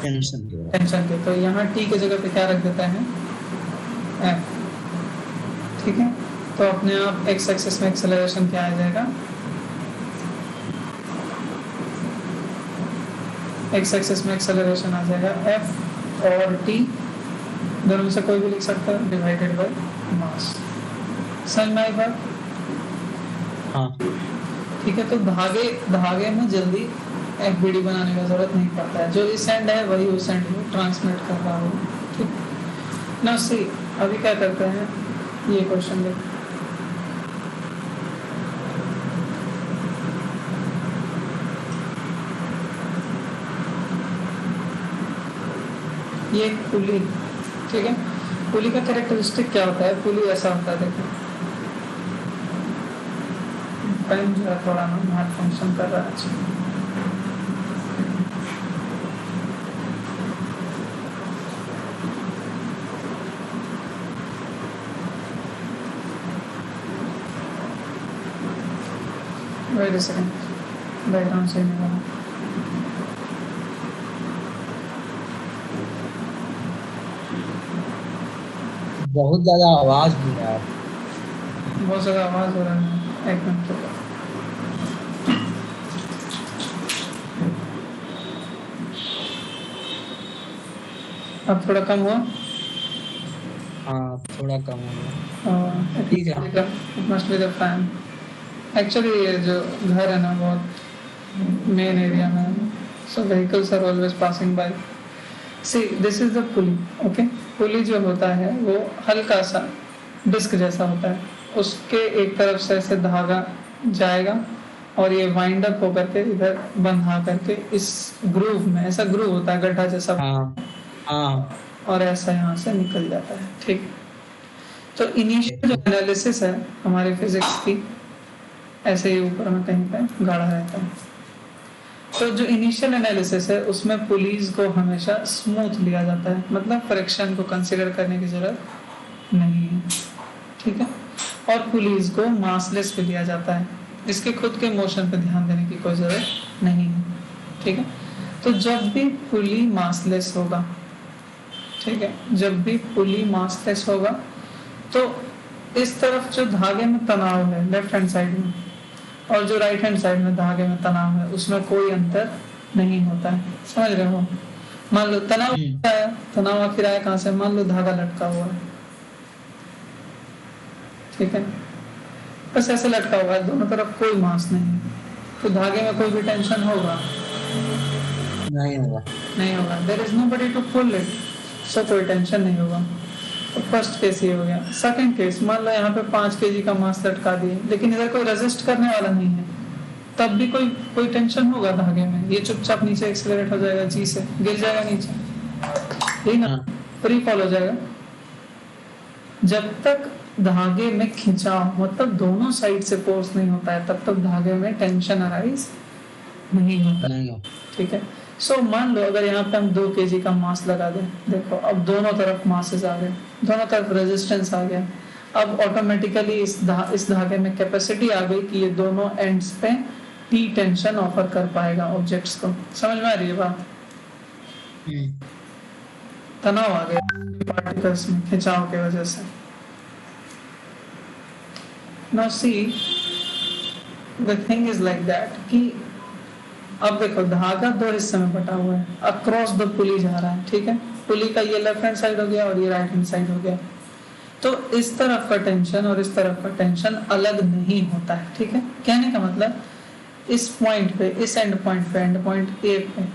टेंशन के। तो यहाँ T के जगह पे क्या रख देता है, F, ठीक है। तो अपने आप x एक्सिस में एक्सेलरेशन क्या आ जाएगा, x एक्सिस में एक्सेलरेशन आ जाएगा F और T दोनों में से कोई भी लिख सकता है, डिवाइडेड बाय मास। समझ में आई बात? हाँ, ठीक है। तो धागे में जल्दी FBD बनाने का जरूरत नहीं पड़ता है, जो इस एंड है वही उस एंड को ट्रांसमिट कर रहा हो, ठीक। ना सी, अभी क्या करते हैं, ये क्वेश्चन देखो, ये एक पुली, ठीक है। पुली का कैरेक्टरिस्टिक क्या होता है, पुली ऐसा होता है, देखो पेन जो है थोड़ा हार्ड फंक्शन कर रहा है। वेट अ सेकंड, बैकग्राउंड सही नहीं बना। बहुत ज्यादा आवाज हो रहा है। बहुत ज़्यादा आवाज़ हो रहा है, एक मिनट रुको। अब थोड़ा कम हुआ। हाँ थोड़ा कम हो गया। ठीक है। It must be the fan. Actually ये जो घर है ना बहुत मेन एरिया में है, so vehicles are always passing by. See this is the pulley, okay. Pulley जो होता है वो हल्का सा डिस्क जैसा होता है, उसके एक तरफ से ऐसे धागा जाएगा और ये वाइंड अप होकर के इधर बंधा करके इस ग्रूव में, ऐसा ग्रूव होता है गड्ढा जैसा, हाँ हाँ और ऐसा यहाँ से निकल जाता है, ठीक। तो इनिशियल जो एनालिसिस है हमारी फिजिक्स की, ऐसे ही ऊपर में कहीं पे गाढ़ा रहता है। तो जो इनिशियल एनालिसिस है उसमें पुलीज को हमेशा स्मूथ लिया जाता है, मतलब फ्रिक्शन को कंसीडर करने की जरूरत नहीं है, ठीक है। और पुलीज को मासलेस पे लिया जाता है, इसके खुद के मोशन पे ध्यान देने की कोई जरूरत नहीं है, ठीक है। तो जब भी पुली मासलेस होगा, ठीक है, जब भी पुली मासलेस होगा तो इस तरफ जो धागे में तनाव है लेफ्ट हैंड साइड में, और जो राइट हैंड साइड में धागे में तनाव है, उसमें कोई अंतर नहीं होता है, समझ रहे हो। मान लो तनाव है, तनाव आखिर आया कहाँ से, मान लो धागा लटका हुआ है, ठीक है, बस ऐसे लटका हुआ है, दोनों तरफ कोई मास नहीं है, तो धागे में कोई भी टेंशन होगा नहीं होगा। नहीं होगा। There is nobody to pull it, so कोई टेंशन नहीं होगा। तो फर्स्ट केस ये हो गया। सेकंड केस, मान लो यहाँ पे 5 kg का मास लटका दिए, लेकिन इधर कोई रेजिस्ट करने वाला नहीं है, तब भी कोई टेंशन होगा धागे में, ये चुपचाप नीचे एक्सेलरेट हो जाएगा, जी से गिर जाएगा नीचे, यही ना, फ्री फॉल हो जाएगा। जब तक धागे में खिंचाव, मतलब दोनों साइड से फोर्स नहीं होता है, तब तक धागे में टेंशन अराइज नहीं होता, ठीक है। सो मान लो अगर यहाँ पे हम 2 kg का मास लगा दें, देखो अब दोनों तरफ मासेस आ गए, दोनों तरफ रेजिस्टेंस आ गया, अब ऑटोमेटिकली इस धागे में कैपेसिटी आ गई कि ये दोनों एंड्स पे टी टेंशन ऑफर कर पाएगा ऑब्जेक्ट्स को, समझ में आ रही है बात। तनाव आ गया पार्टिकल्स में खिंचाव की वजह से। Now see the thing is like that कि अब देखो धागा 2 हिस्से में बटा हुआ है, अक्रॉस द पुली जा रहा है, ठीक है। पुली का ये लेफ्ट हैंड साइड हो गया और ये राइट हैंड साइड हो गया, तो इस तरफ का टेंशन और इस तरफ का टेंशन अलग नहीं होता है, ठीक है। कहने का मतलब इस पॉइंट पे, इस एंड पॉइंट ए पे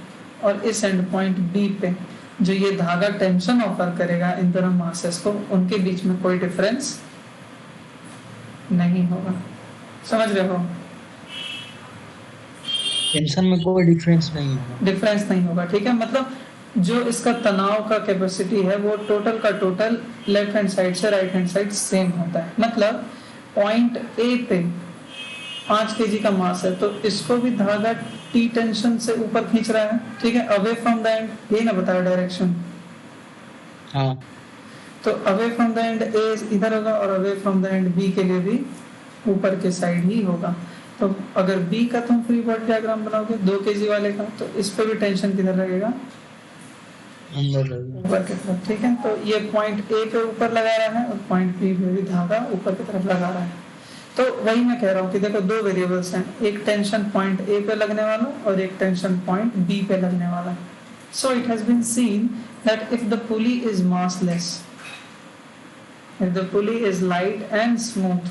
और इस एंड पॉइंट बी पे जो ये धागा टेंशन ऑफर करेगा इन दोनों मासेस को, उनके बीच में कोई डिफरेंस नहीं होगा, समझ रहे हो। टेंशन में कोई डिफरेंस नहीं होगा, ठीक है। मतलब जो इसका तनाव का कैपेसिटी है वो टोटल का टोटल लेफ्ट हैंड साइड से राइट हैंड साइड सेम होता है। मतलब पॉइंट ए पे 5 kg का मास है, तो इसको भी धागा टी टेंशन से ऊपर खींच रहा है, ठीक है, अवे फ्रॉम द एंड, ये ना बताया डायरेक्शन। हाँ, तो away from the end A इधर होगा और away from the end B के लिए भी ऊपर के साइड ही होगा। तो अगर बी का तुम फ्री बॉडी डायग्राम बनाओगे 2 kg वाले का, तो इस पे भी टेंशन किधर लगेगा, ऊपर की तरफ, ठीक है। तो ये पॉइंट ए पे ऊपर लगा रहा है और पॉइंट बी पे भी धागा ऊपर की तरफ लगा रहा है। तो वही मैं कह रहा हूँ कि देखो 2 वेरिएबल्स हैं, एक टेंशन पॉइंट ए पे लगने वाला और एक टेंशन पॉइंट बी पे लगने वाला। So it has been seen that if the pulley is massless, if the pulley is light and smooth,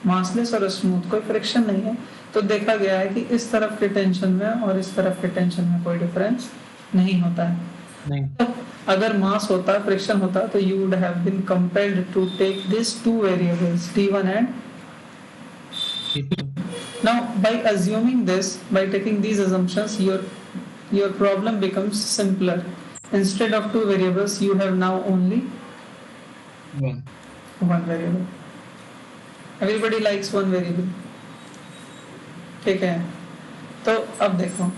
massless और स्मूथ, कोई फ्रिक्शन नहीं है, तो देखा गया है कि इस तरफ के टेंशन में और इस तरफ के टेंशन में कोई डिफरेंस नहीं होता है। नहीं। तो अगर मास होता, फ्रिक्शन होता, तो you would have been compelled to take these 2 variables T1 and T2. Now by assuming this, by taking these assumptions, your problem becomes simpler. Instead of 2 variables, you have now only one variable. Everybody likes one variable, ठीक है। तो अब देखो,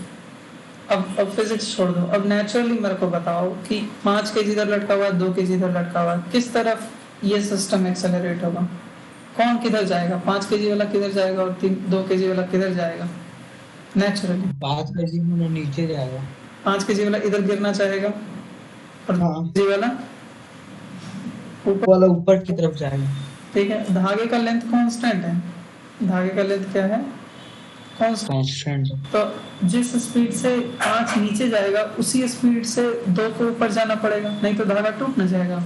अब फिजिक्स छोड़ दो, अब नेचुरली मेरे को बताओ कि 5 kg इधर लटका हुआ, 2 kg इधर लटका हुआ, किस तरफ ये सिस्टम एक्सेलरेट होगा, कौन किधर जाएगा, 5 kg वाला किधर जाएगा और 2 kg वाला किधर जाएगा? नेचुरली 5 kg में नीचे जाएगा। 5 kg वाला इधर गिरना चाहेगा और हाँ, 2 kg वाला ऊपर। वाला ऊपर की तरफ जाएगा। ठीक है, धागे का लेंथ कांस्टेंट है, धागे का लेंथ क्या है? कांस्टेंट। कांस्टेंट। तो जिस स्पीड से 5 नीचे जाएगा उसी स्पीड से 2 को ऊपर जाना पड़ेगा, नहीं तो धागा टूट न जाएगा।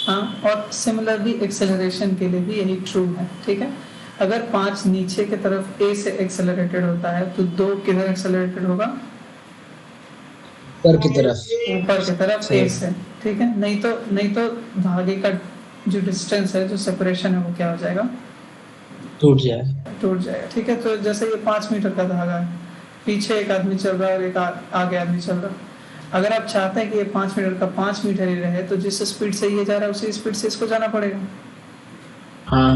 हाँ, और सिमिलरली एक्सेलरेशन के लिए भी यही ट्रू है। ठीक है, अगर 5 नीचे की तरफ ए से एक्सेलरेटेड होता है तो 2 किधर एक्सेलरेटेड होगा? ऊपर की तरफ। ऊपर की तरफ ए से। ठीक है, नहीं तो धागे का जो डिस्टेंस है, जो सेपरेशन है, वो क्या हो जाएगा? टूट जाएगा। टूट जाएगा। ठीक है, तो जैसे ये 5 मीटर का धागा है, पीछे एक आदमी चल रहा है और एक आगे आदमी चल रहा है। अगर आप चाहते हैं कि ये 5 मीटर का 5 मीटर ही रहे तो जिस स्पीड से ये जा रहा है उसी स्पीड से इसको जाना पड़ेगा। हाँ,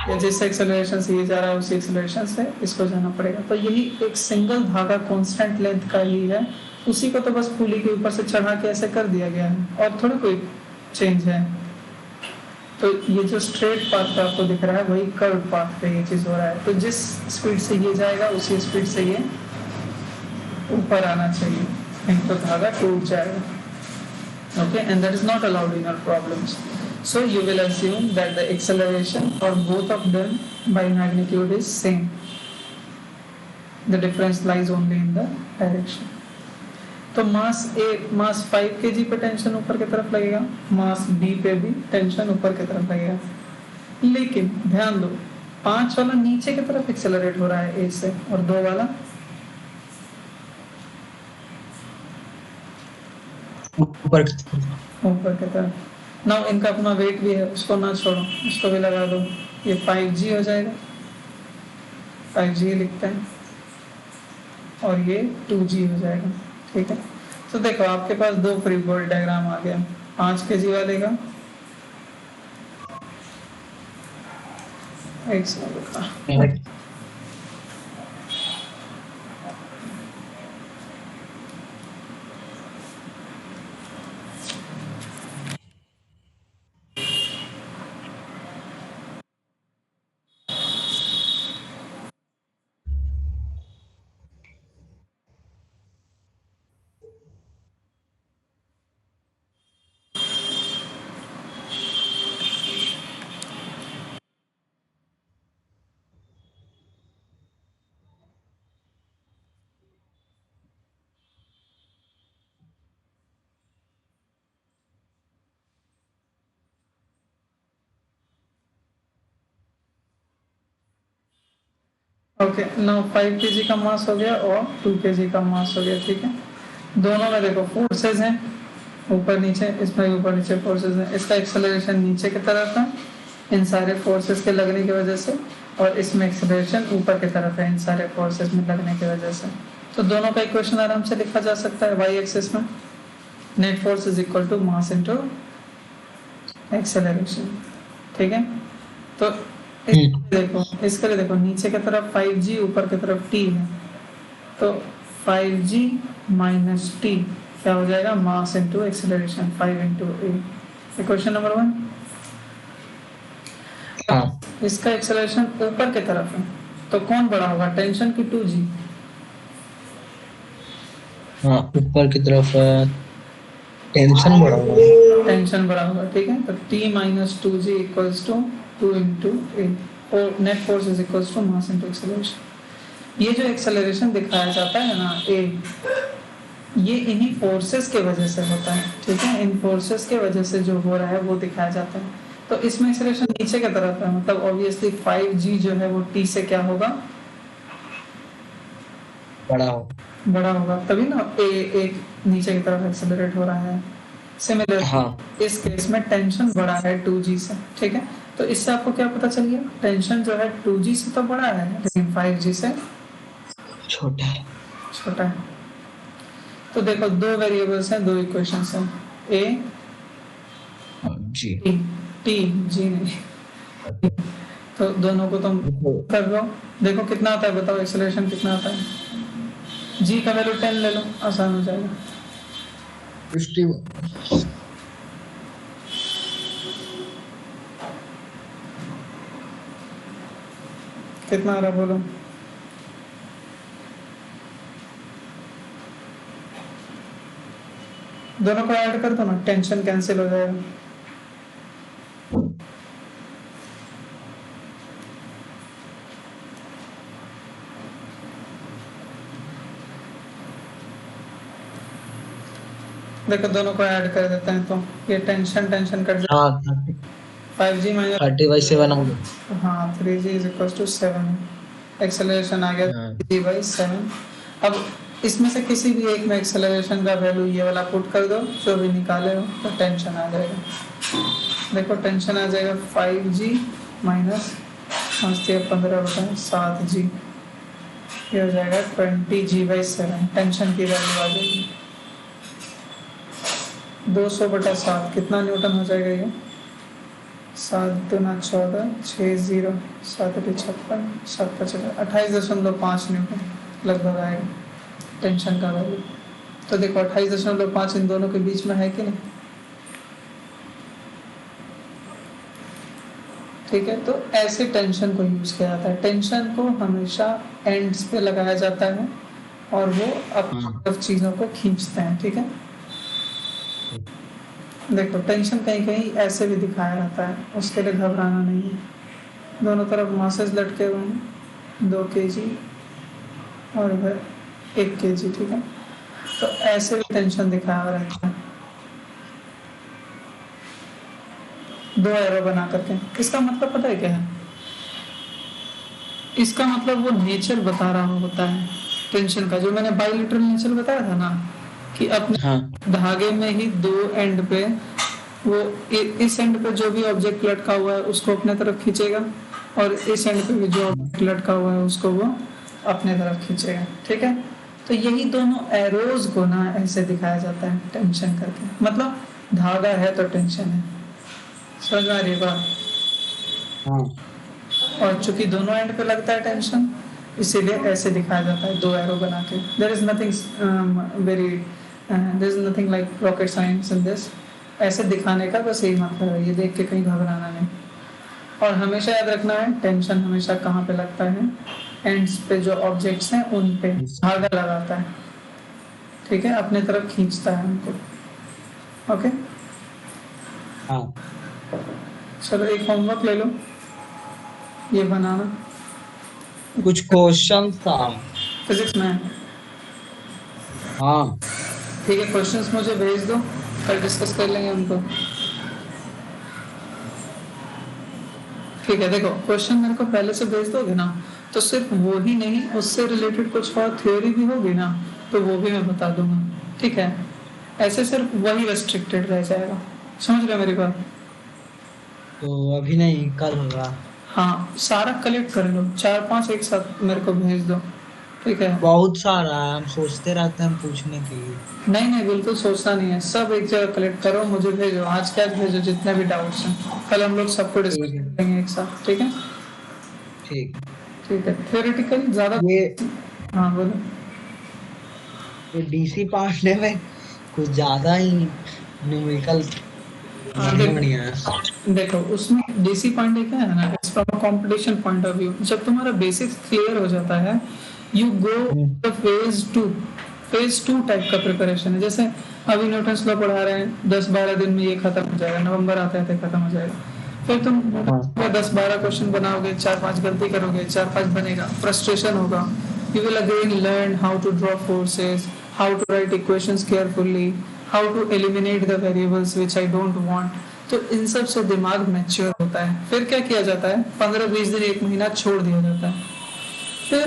या जिस एक्सेलरेशन से ये जा रहा है उसी एक्सेलरेशन से इसको जाना पड़ेगा। तो यही एक सिंगल धागा कांस्टेंट लेंथ का ही है, उसी को तो बस पुली के ऊपर से चढ़ा के ऐसे कर दिया गया है और थोड़ी कोई चेंज है। तो ये जो स्ट्रेट पाथ पे आपको दिख रहा है वही कर्व पाथ पे ये चीज हो रहा है। तो जिस स्पीड से ये जाएगा उसी स्पीड से ये ऊपर आना चाहिए, नहीं तो धागा टूट जाएगा। Okay, and that is not allowed in our problems. So you will assume that the acceleration for both of them by magnitude is same. The difference lies only in the direction. तो मास A, मास 5 kg पे टेंशन ऊपर की तरफ लगेगा, मास B पे भी टेंशन ऊपर की तरफ लगेगा। लेकिन ध्यान दो, 5 वाला नीचे की तरफ एक्सेलरेट हो रहा है A से और 2 वाला ऊपर की तरफ। ऊपर की तरफ। नाउ इनका अपना वेट भी है, उसको ना छोड़ो, उसको भी लगा दो। ये 5g हो जाएगा, 5g लिखते हैं, और ये 2g हो जाएगा। ठीक है, तो देखो आपके पास 2 फ्री बॉडी डायग्राम आ गया। 5 kg वाले का एक सेकंड का ओके। नाउ 5 kg का मास हो गया और 2 kg का मास हो गया। ठीक है, दोनों में देखो फोर्सेस हैं ऊपर नीचे, इसमें ऊपर नीचे फोर्सेस हैं। इसका एक्सेलरेशन नीचे की तरफ है इन सारे फोर्सेस के लगने की वजह से, और इसमें एक्सेलरेशन ऊपर की तरफ है इन सारे फोर्सेस में लगने की वजह से। तो दोनों का इक्वेशन आराम से लिखा जा सकता है वाई एक्सिस में, net force is equal to mass into acceleration. ठीक है, तो इसके लिए देखो नीचे की तरफ 5g ऊपर की तरफ t है, तो 5g माइनस t क्या हो जाएगा? मास into acceleration, 5 into a। Equation number 1। हाँ, इसका एक्सेलरेशन ऊपर की तरफ है तो कौन बड़ा होगा, टेंशन की 2g? हाँ, ऊपर की तरफ टेंशन बड़ा होगा। टेंशन बड़ा होगा। ठीक है, तो t minus 2g equals to 2 into a, और net force is equals to mass into acceleration. ये जो एक्सेलरेशन दिखाया जाता है ना a, ये इन्हीं फोर्सेस के वजह से होता है। ठीक है, इन फोर्सेस के वजह से जो हो रहा है वो दिखाया जाता है। तो इसमें एक्सेलरेशन नीचे की तरफ है, मतलब ऑब्वियसली 5g जो है वो t से क्या होगा? बड़ा होगा, तभी ना a एक नीचे की तरफ एक्सेलरेट हो रहा है। सिमिलर इस केस में टेंशन बड़ा है 2g से। ठीक है, तो इससे आपको क्या पता चल गया? टेंशन जो है 2g से तो बड़ा है लेकिन 5g से छोटा है। तो देखो 2 वेरिएबल्स हैं, 2 इक्वेशंस हैं, a जी। t g नहीं, तो दोनों को तुम कर लो, देखो कितना आता है, बताओ एक्सेलरेशन कितना आता है? g का वैल्यू 10 ले लो, आसान हो जाएगा। 51 कितना आ रहा बोलो? दोनों को ऐड कर दो ना, टेंशन कैंसिल हो जाएगा। देखो दोनों को ऐड कर देते हैं तो ये टेंशन टेंशन कट जाए। हाँ 5g माइनस 30/7 हो गया। हाँ 3g is equal to 7। Acceleration आ गया हाँ 3/7। अब इसमें से किसी भी एक में एक्सेलरेशन का वैल्यू ये वाला पुट कर दो, जो भी निकाले हो तो टेंशन आ जाएगा। देखो टेंशन आ जाएगा 5g माइनस 15/7g, ये हो जाएगा 20g/7। टेंशन की वैल्यू आ जाएगी 200/7। कितना न्यूटन हो जाएगा ये? 7 दूना 14, 6 0, 7 56, 7 55, 28.5 न्यूटन लगभग आएगा टेंशन का वैल्यू। तो देखो 28.5 इन दोनों के बीच में है कि नहीं? ठीक है, तो ऐसे टेंशन को यूज किया जाता है। टेंशन को हमेशा एंड्स पे लगाया जाता है और वो अपनी तरफ चीजों को खींचते हैं। ठीक है, देखो टेंशन कहीं कहीं ऐसे भी दिखाया जाता है, उसके लिए घबराना नहीं है। दोनों तरफ मासेस लटके हुए हैं, 2 kg और इधर 1 kg। ठीक है, तो ऐसे भी टेंशन दिखाया रहता है, 2 एरो बना करके। इसका मतलब पता है क्या है? इसका मतलब वो नेचर बता रहा होता है टेंशन का, जो मैंने बाइलेटरल नेचर बताया था ना, कि अपने हाँ धागे में ही 2 एंड पे वो इस एंड पे जो भी ऑब्जेक्ट लटका हुआ है उसको अपने तरफ खींचेगा, और इस एंड पे भी जो ऑब्जेक्ट लटका हुआ है उसको वो अपने तरफ खींचेगा। ठीक है, तो यही दोनों एरोज को ना ऐसे दिखाया जाता है टेंशन करके, मतलब धागा है तो टेंशन है। समझ में आ रही बात? हाँ और चूंकि दोनों एंड पे लगता है टेंशन, इसीलिए ऐसे दिखाया जाता है 2 एरो बना के। There is nothing like rocket science in this. ऐसे दिखाने का बस यही मतलब है, ये देख के कहीं घबराना नहीं। और हमेशा याद रखना है टेंशन हमेशा कहाँ पे लगता है? एंड्स पे जो ऑब्जेक्ट्स हैं उन पे धागा लगाता है। ठीक है, अपने तरफ खींचता है उनको। ओके, हाँ चलो एक होमवर्क ले लो, ये बनाना कुछ क्वेश्चन था। फिजिक्स में। हाँ ठीक है, क्वेश्चंस मुझे भेज दो, कल डिस्कस कर लेंगे उनको। ठीक है, देखो क्वेश्चन मेरे को पहले से भेज दोगे ना, तो सिर्फ वो ही नहीं, उससे रिलेटेड कुछ और थ्योरी भी होगी ना, तो वो भी मैं बता दूंगा। ठीक है, ऐसे सिर्फ वही रेस्ट्रिक्टेड रह जाएगा। समझ रहे हो मेरी बात? तो अभी नहीं, कल होगा। हाँ, सारा कलेक्ट कर लो, 4-5 एक साथ मेरे को भेज दो। ठीक है, बहुत सारा है, हम सोचते रहते हैं पूछने के लिए। नहीं नहीं बिल्कुल सोचना नहीं है, सब एक जगह कलेक्ट करो, मुझे भेजो, आज के आज भेजो जितने भी डाउट्स हैं, कल हम लोग सबको डिस्कस ठीक है करेंगे एक साथ। ठीक है, ठीक ठीक है, थियोरेटिकल ज्यादा। है। हाँ बोलो। ये डीसी पार्ट में कुछ ज्यादा ही न्यूमेरिकल हाँ, बढ़िया बढ़िया है। देखो उसमें डीसी पांडे क्या है ना, it's from a competition point of view. जब तुम्हारा बेसिक्स क्लियर हो जाता है, you go the phase 2 type का प्रिपरेशन है। जैसे अभी न्यूटन्स लॉ पढ़ा रहे हैं, 10-12 दिन में ये खत्म हो जाएगा, नवंबर आते आते खत्म हो जाएगा। फिर तुम हाँ 10-12 क्वेश्चन बनाओगे, 4-5 गलती करोगे, 4-5 बनेगा, फ्रस्ट्रेशन होगा। You will again learn how to draw forces, how to write equations carefully, how to eliminate the variables which I don't want. तो इन सब से दिमाग मैच्योर होता है। फिर क्या किया जाता है, 15-20 दिन, 1 महीना छोड़ दिया जाता है। फिर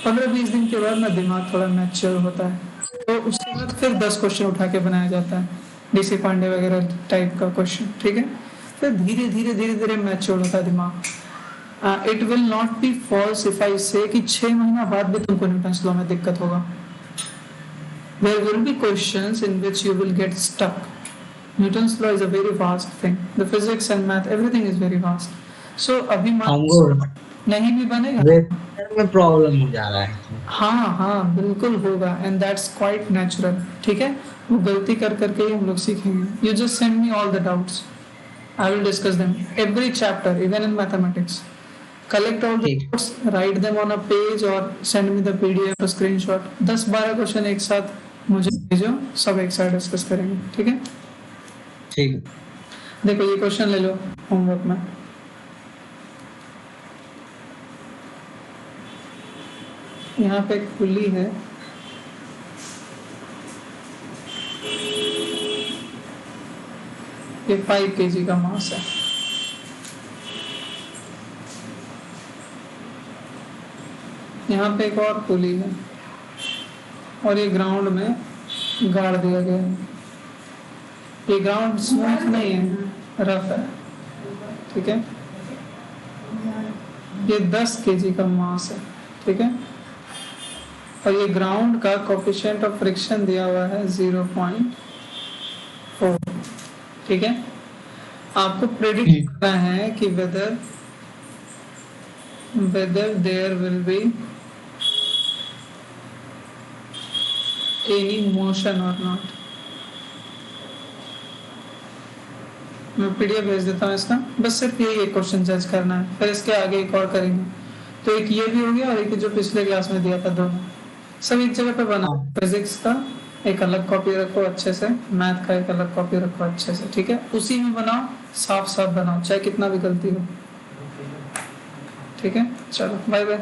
15-20 दिन के बाद ना दिमाग थोड़ा मैच्योर होता है, तो उसके बाद फिर 10 क्वेश्चन उठा के बनाया जाता है, डीसी पांडे वगैरह टाइप का क्वेश्चन। ठीक है, फिर धीरे धीरे धीरे धीरे मैच्योर होता है दिमाग। It will not be false if I say कि 6 महीना बाद भी तुमको न्यूटन्स लॉ में दिक्कत होगा। There will be questions in which you will get stuck. Newton's law is a very vast thing. The physics and math, everything is very vast. So अभी हमको नहीं भी बनेगा। वेक्टर में प्रॉब्लम हो जा रहा है। हाँ हाँ बिल्कुल होगा, and that's quite natural. ठीक है, वो गलती कर करके ही हम लोग सीखेंगे। You just send me all the doubts. I will discuss them. Every chapter, even in mathematics. Collect all the ठीक। Notes, write them on a page और सेंड मी द पीडीएफ और स्क्रीनशॉट। 10-12 क्वेश्चन एक साथ मुझे भेजो, सब एक साथ डिस्कस करेंगे, ठीक है। ठीक है। देखो ये क्वेश्चन ले लो होमवर्क में। यहाँ पे एक पुली है, ये 5 kg का मास है। यहाँ पे एक और पुली है और ये ग्राउंड में गाड़ दिया गया है। ये ग्राउंड स्मूथ नहीं है, रफ है, ठीक है। ये 10 kg का मास है, ठीक है। और ये ग्राउंड का कोफिशिएंट ऑफ फ्रिक्शन दिया हुआ है 0.4, ठीक है। आपको प्रेडिक्ट करना है कि whether there will be any motion or not. मैं पीडीएफ भेज देता हूँ इसका, बस सिर्फ यही एक क्वेश्चन जज करना है, फिर इसके आगे एक और करेंगे। तो एक ये भी हो गया और एक जो पिछले क्लास में दिया था, दोनों सब एक जगह पे बना। फिजिक्स का एक अलग कॉपी रखो अच्छे से, मैथ का एक अलग कॉपी रखो अच्छे से, ठीक है। उसी में बनाओ, साफ साफ बनाओ, चाहे कितना भी गलती हो, ठीक है। चलो बाय बाय।